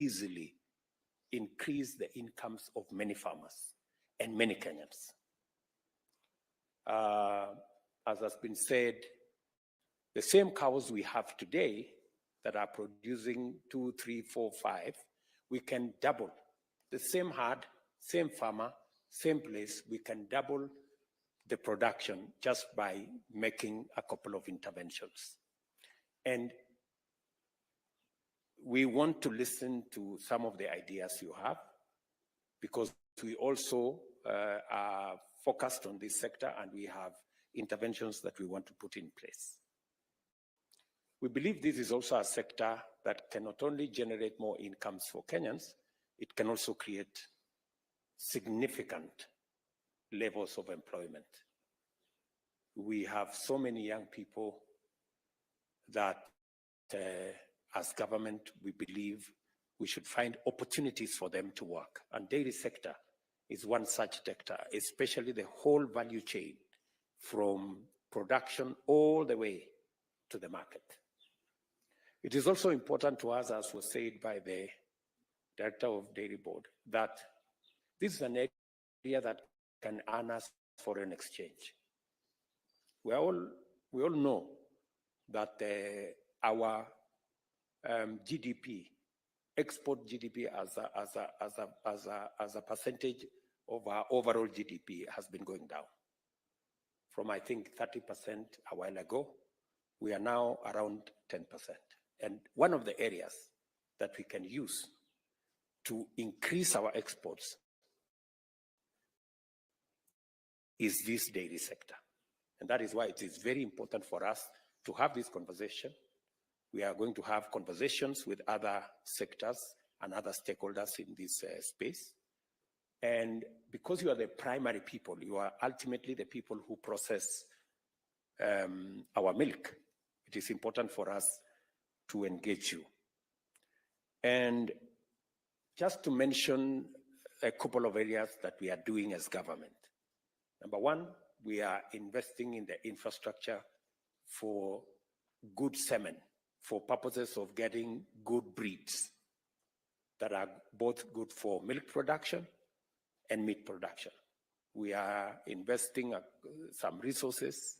easily increase the incomes of many farmers and many Kenyans. As has been said, the same cows we have today that are producing 2, 3, 4, 5, we can double. The same herd, same farmer, same place, we can double the production just by making a couple of interventions. And we want to listen to some of the ideas you have, because we also are focused on this sector and we have interventions that we want to put in place. We believe this is also a sector that can not only generate more incomes for Kenyans, it can also create significant levels of employment. We have so many young people that as government, we believe we should find opportunities for them to work. And dairy sector is one such sector, especially the whole value chain from production all the way to the market. It is also important to us, as was said by the Director of Dairy Board, that this is an area that can earn us foreign exchange. We all know that our GDP, export GDP as a percentage of our overall GDP has been going down. From I think 30% a while ago, we are now around 10%. And one of the areas that we can use to increase our exports is this dairy sector. And that is why it is very important for us to have this conversation. We are going to have conversations with other sectors and other stakeholders in this space. And because you are the primary people, you are ultimately the people who process our milk, it is important for us to engage you. And just to mention a couple of areas that we are doing as government. Number one, we are investing in the infrastructure for good semen, for purposes of getting good breeds that are both good for milk production and meat production. We are investing some resources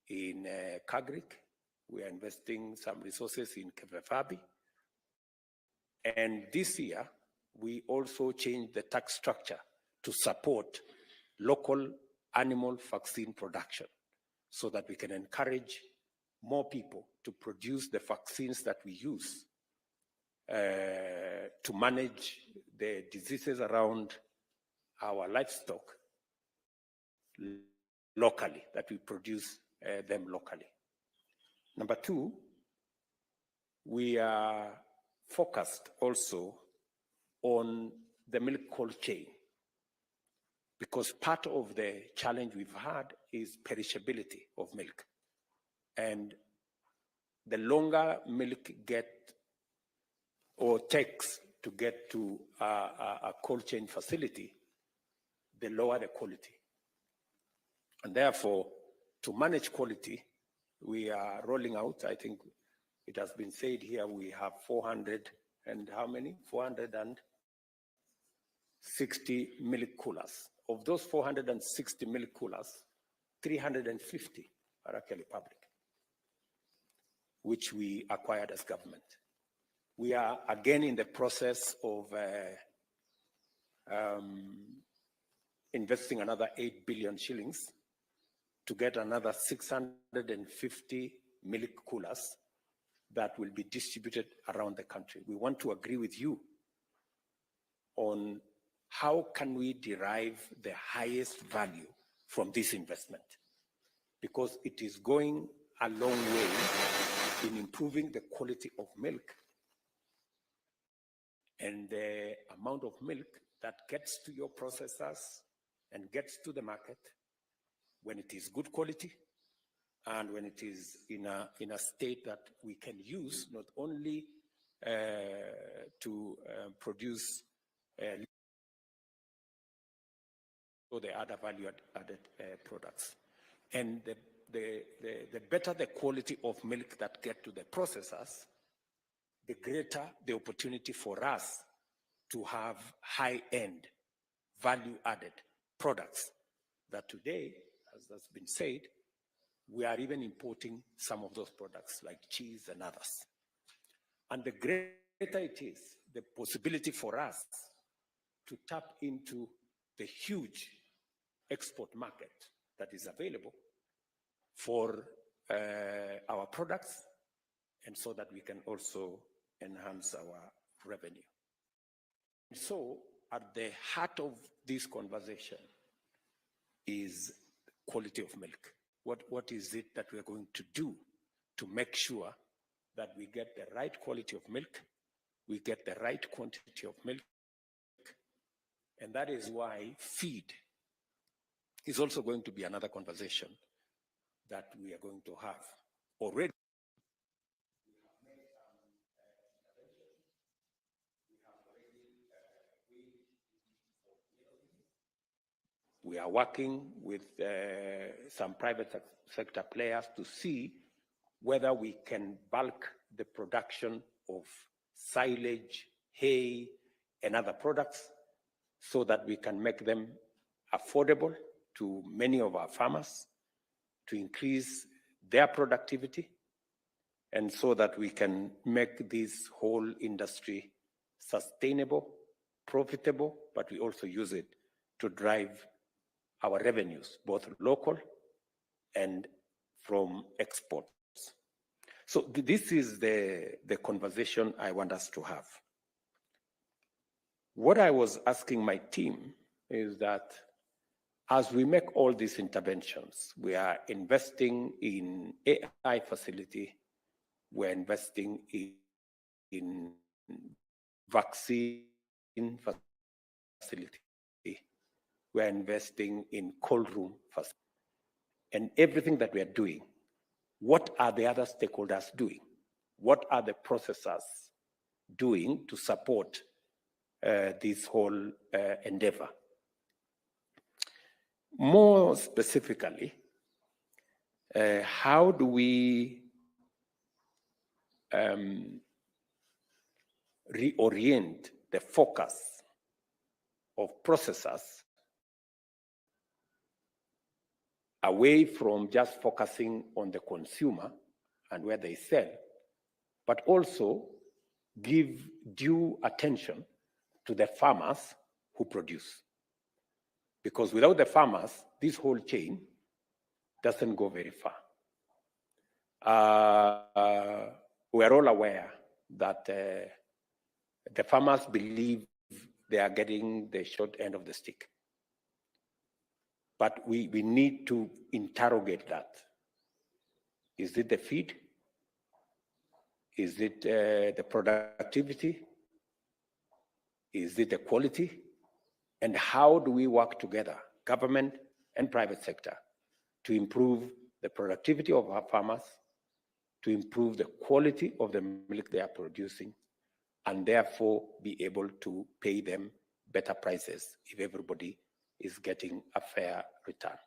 in Kagrik. We are investing some resources in Kevefabi. And this year, we also changed the tax structure to support local animal vaccine production so that we can encourage more people to produce the vaccines that we use to manage the diseases around our livestock locally, that we produce them locally. Number two, we are focused also on the milk cold chain, because part of the challenge we've had is perishability of milk. And the longer milk takes to get to a cold chain facility, the lower the quality. And therefore, to manage quality, we are rolling out, I think it has been said here, we have 400 and how many? 460 milk coolers. Of those 460 milk coolers, 350 are actually public, which we acquired as government. We are again in the process of investing another 8 billion shillings to get another 650 milk coolers that will be distributed around the country. We want to agree with you on how can we derive the highest value from this investment, because it is going a long way in improving the quality of milk and the amount of milk that gets to your processors and gets to the market when it is good quality and when it is in a state that we can use not only to produce or the other value-added products. And the better the quality of milk that get to the processors, the greater the opportunity for us to have high-end, value-added products that today, as has been said, we are even importing some of those products like cheese and others. And the greater it is, the possibility for us to tap into the huge export market that is available for our products, and so that we can also enhance our revenue. So at the heart of this conversation is quality of milk. What is it that we are going to do to make sure that we get the right quality of milk, we get the right quantity of milk, and that is why feed is also going to be another conversation that we are going to have. Already, we are working with some private sector players to see whether we can bulk the production of silage, hay, and other products so that we can make them affordable to many of our farmers, to increase their productivity, and so that we can make this whole industry sustainable, profitable, but we also use it to drive our revenues, both local and from exports. So this is the conversation I want us to have. What I was asking my team is that as we make all these interventions, we are investing in AI facility, we're investing in vaccine facility, we're investing in cold room facility, and everything that we are doing. What are the other stakeholders doing? What are the processors doing to support this whole endeavor? More specifically, how do we reorient the focus of processors away from just focusing on the consumer and where they sell, but also give due attention to the farmers who produce? Because without the farmers, this whole chain doesn't go very far. We are all aware that the farmers believe they are getting the short end of the stick. But we need to interrogate that. Is it the feed? Is it the productivity? Is it the quality? And how do we work together, government and private sector, to improve the productivity of our farmers, to improve the quality of the milk they are producing, and therefore be able to pay them better prices if everybody is getting a fair return?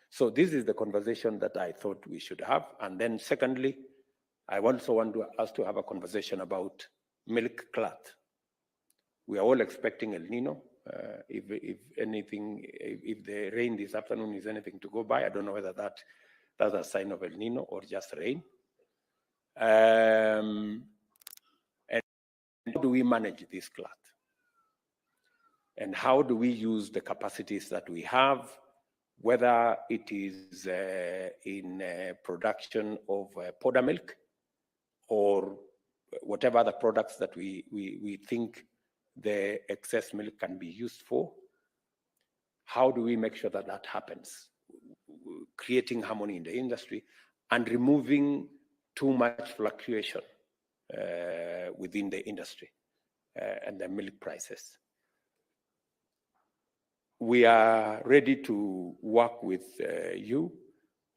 So this is the conversation that I thought we should have. And then secondly, I also want us to have a conversation about milk glut. We are all expecting El Nino. If anything, if the rain this afternoon is anything to go by, I don't know whether that's a sign of El Nino or just rain. And how do we manage this glut? And how do we use the capacities that we have, whether it is in production of powder milk or whatever other products that we think the excess milk can be used for? How do we make sure that that happens? Creating harmony in the industry and removing too much fluctuation within the industry and the milk prices. We are ready to work with you,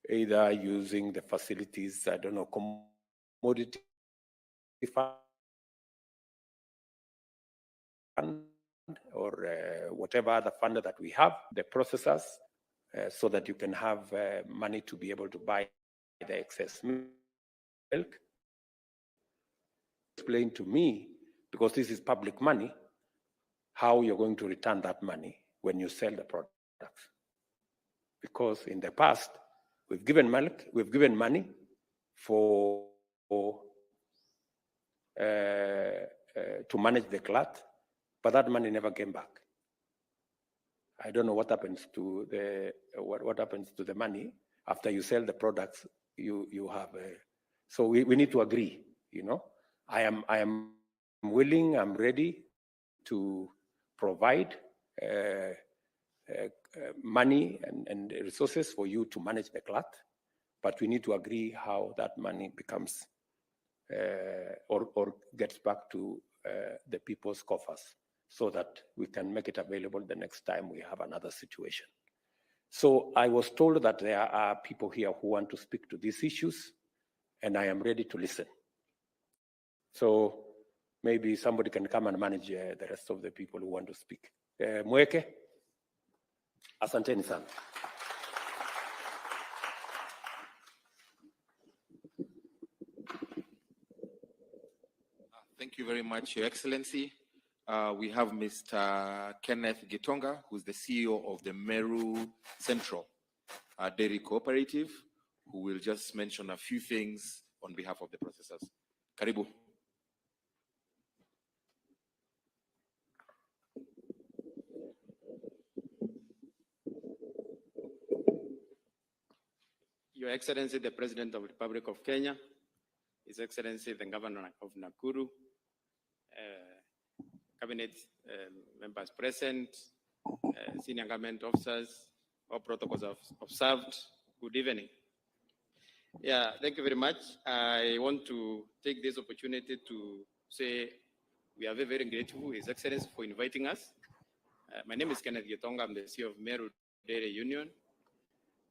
either using the facilities, I don't know, commodity fund or whatever other fund that we have, the processors, so that you can have money to be able to buy the excess milk. explain to me, because this is public money, how you're going to return that money when you sell the products. Because in the past, we've given money for to manage the cloth, but that money never came back. I don't know what happens to the what happens to the money after you sell the products. You have so we need to agree. You know, I am willing. I'm ready to provide money and resources for you to manage the cloth, but we need to agree how that money becomes or gets back to the people's coffers, so that we can make it available the next time we have another situation. So I was told that there are people here who want to speak to these issues, and I am ready to listen. So maybe somebody can come and manage the rest of the people who want to speak. Mweke, asanteni sana. Thank you very much, Your Excellency. We have Mr. Kenneth Gitonga, who's the CEO of the Meru Central Dairy Cooperative, who will just mention a few things on behalf of the processors. Karibu. Your Excellency, the President of the Republic of Kenya, His Excellency, the Governor of Nakuru, Cabinet members present, senior government officers, all protocols observed. Good evening. Yeah, thank you very much. I want to take this opportunity to say we are very, very grateful, His Excellency, for inviting us. My name is Kenneth Gitonga. I'm the CEO of Meru Dairy Union.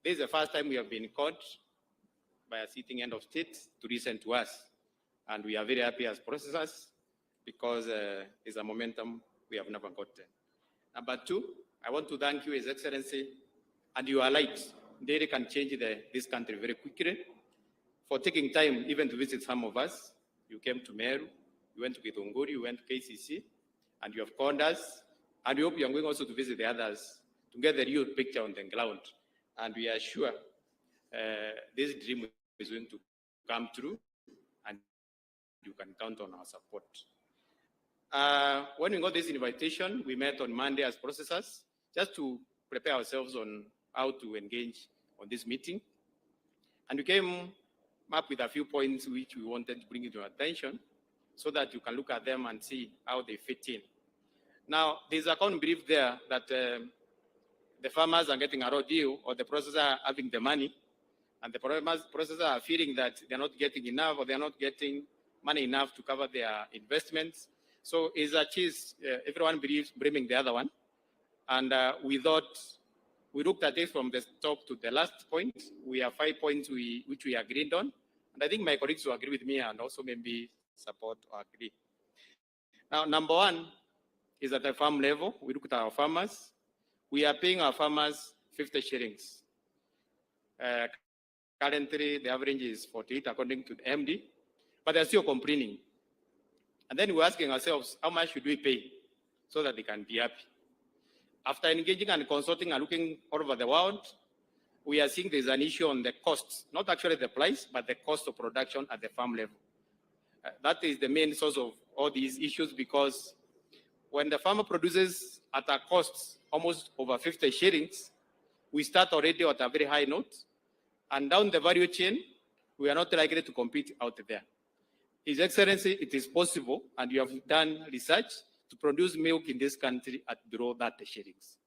This is the first time we have been called by a sitting end of state to listen to us. And we are very happy as processors because it's a momentum we have never gotten. Number two, I want to thank you, His Excellency, and you are right. Dairy can change this country very quickly. For taking time even to visit some of us, you came to Meru, you went to Githunguri, you went to KCC, and you have called us. And we hope you are going also to visit the others to get the real picture on the ground. And we are sure this dream is going to come true, and you can count on our support. When we got this invitation, we met on Monday as processors, just to prepare ourselves on how to engage on this meeting. And we came up with a few points which we wanted to bring into your attention so that you can look at them and see how they fit in. Now, there's a common belief there that the farmers are getting a raw deal, or the processors are having the money, and the processors are feeling that they're not getting enough, or they're not getting money enough to cover their investments. So it's a cheese, everyone believes blaming the other one. And we looked at it from the top to the last point. We have 5 points which we agreed on. And I think my colleagues will agree with me and also maybe support or agree. Now, number one is at the farm level. We look at our farmers. We are paying our farmers 50 shillings. Currently, the average is 48 according to the MD, but they're still complaining. And then we're asking ourselves, how much should we pay so that they can be happy? After engaging and consulting and looking all over the world, we are seeing there's an issue on the costs, not actually the price, but the cost of production at the farm level. That is the main source of all these issues, because when the farmer produces at a cost almost over 50 shillings, we start already at a very high note. And down the value chain, we are not likely to compete out there. His Excellency, it is possible, and you have done research, to produce milk in this country at below 30 shillings.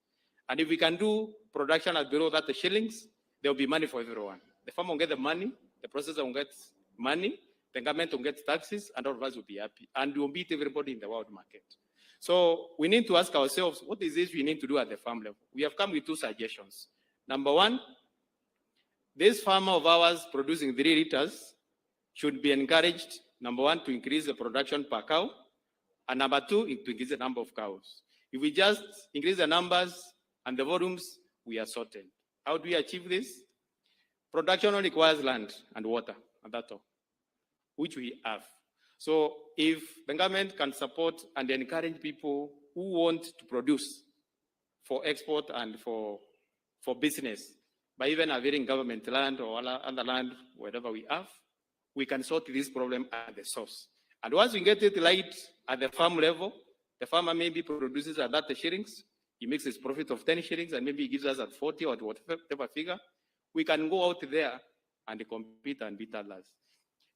And if we can do production at below 30 shillings, there will be money for everyone. The farmer will get the money, the processor will get money, the government will get taxes, and all of us will be happy. And we will beat everybody in the world market. So we need to ask ourselves, what is this we need to do at the farm level? We have come with 2 suggestions. Number one, this farmer of ours producing 3 liters should be encouraged, number one, to increase the production per cow, and number 2, to increase the number of cows. If we just increase the numbers and the volumes, we are sorted. How do we achieve this? Production only requires land and water, and that's all, which we have. So if the government can support and encourage people who want to produce for export and for business, by even availing government land or other land, whatever we have, we can sort this problem at the source. And once we get it right at the farm level, the farmer maybe produces at 30 shillings, he makes his profit of 10 shillings, and maybe he gives us at 40 or whatever figure. We can go out there and compete and beat others.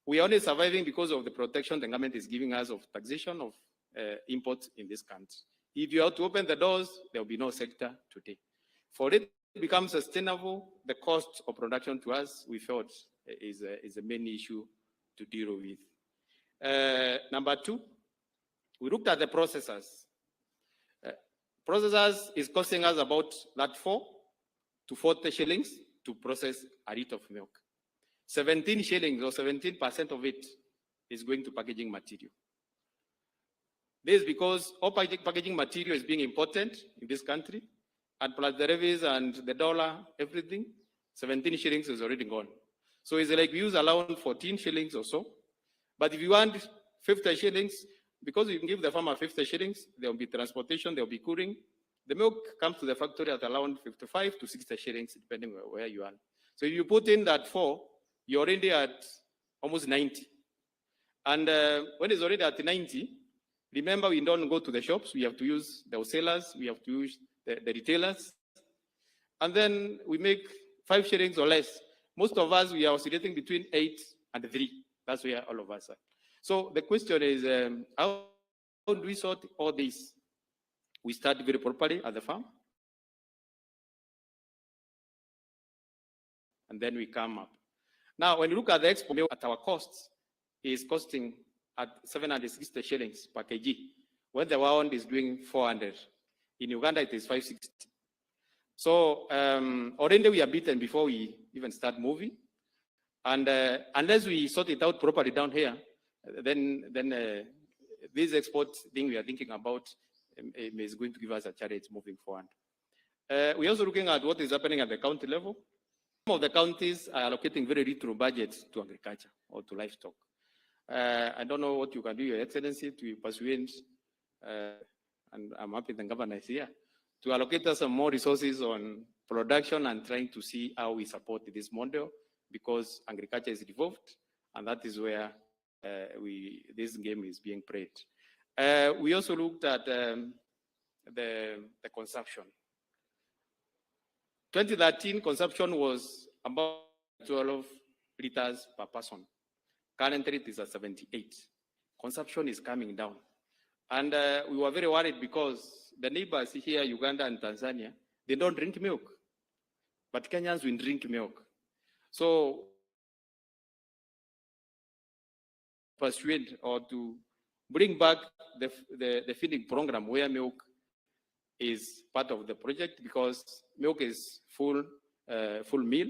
We are only surviving because of the protection the government is giving us of taxation of imports in this country. If you have to open the doors, there will be no sector today. For it to become sustainable, the cost of production to us, we felt, is a main issue to deal with. Number two, we looked at the processors. Processors is costing us about that 4 to 40 shillings to process a liter of milk. 17 shillings or 17% of it is going to packaging material. This is because all packaging material is being imported in this country, and plus the levies and the dollar, everything, 17 shillings is already gone. So it's like we use around 14 shillings or so. But if you want 50 shillings, because you can give the farmer 50 shillings, there will be transportation, there will be cooling. The milk comes to the factory at around 55 to 60 shillings, depending on where you are. So if you put in that 4, you're already at almost 90. And when it's already at 90, remember, we don't go to the shops. We have to use the wholesalers. We have to use the retailers. And then we make 5 shillings or less. Most of us, we are oscillating between 8 and 3. That's where all of us are. So the question is, how do we sort all this? We start very properly at the farm. And then we come up. Now, when you look at the export milk at our costs, is costing at 760 shillings per kg, when the one is doing 400. In Uganda, it is 560. So already we are beaten before we even start moving. And unless we sort it out properly down here, then this export thing we are thinking about is going to give us a challenge moving forward. We're also looking at what is happening at the county level. Some of the counties are allocating very little budgets to agriculture or to livestock. I don't know what you can do, Your Excellency, to persuade, and I'm happy the governor is here, to allocate us some more resources on production and trying to see how we support this model, because agriculture is devolved, and that is where this game is being played. We also looked at the consumption. 2013 consumption was about 12 liters per person. Currently, it is at 78. Consumption is coming down. And we were very worried because the neighbors here, Uganda and Tanzania, they don't drink milk. But Kenyans will drink milk. So, persuade or to bring back the feeding program where milk is part of the project, because milk is full meal.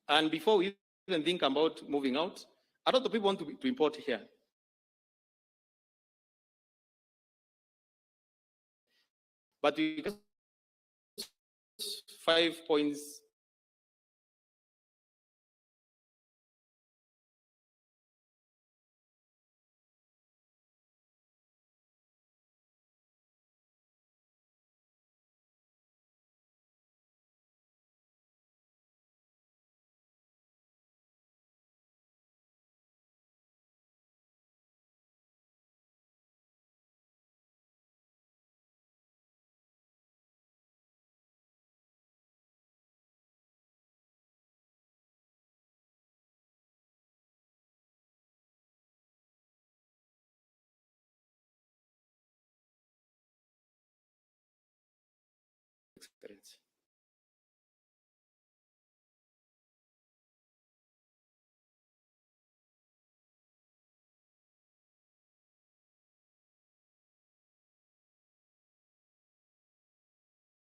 And before we even think about moving out, a lot of people want to import here. But we 5 points. Experience.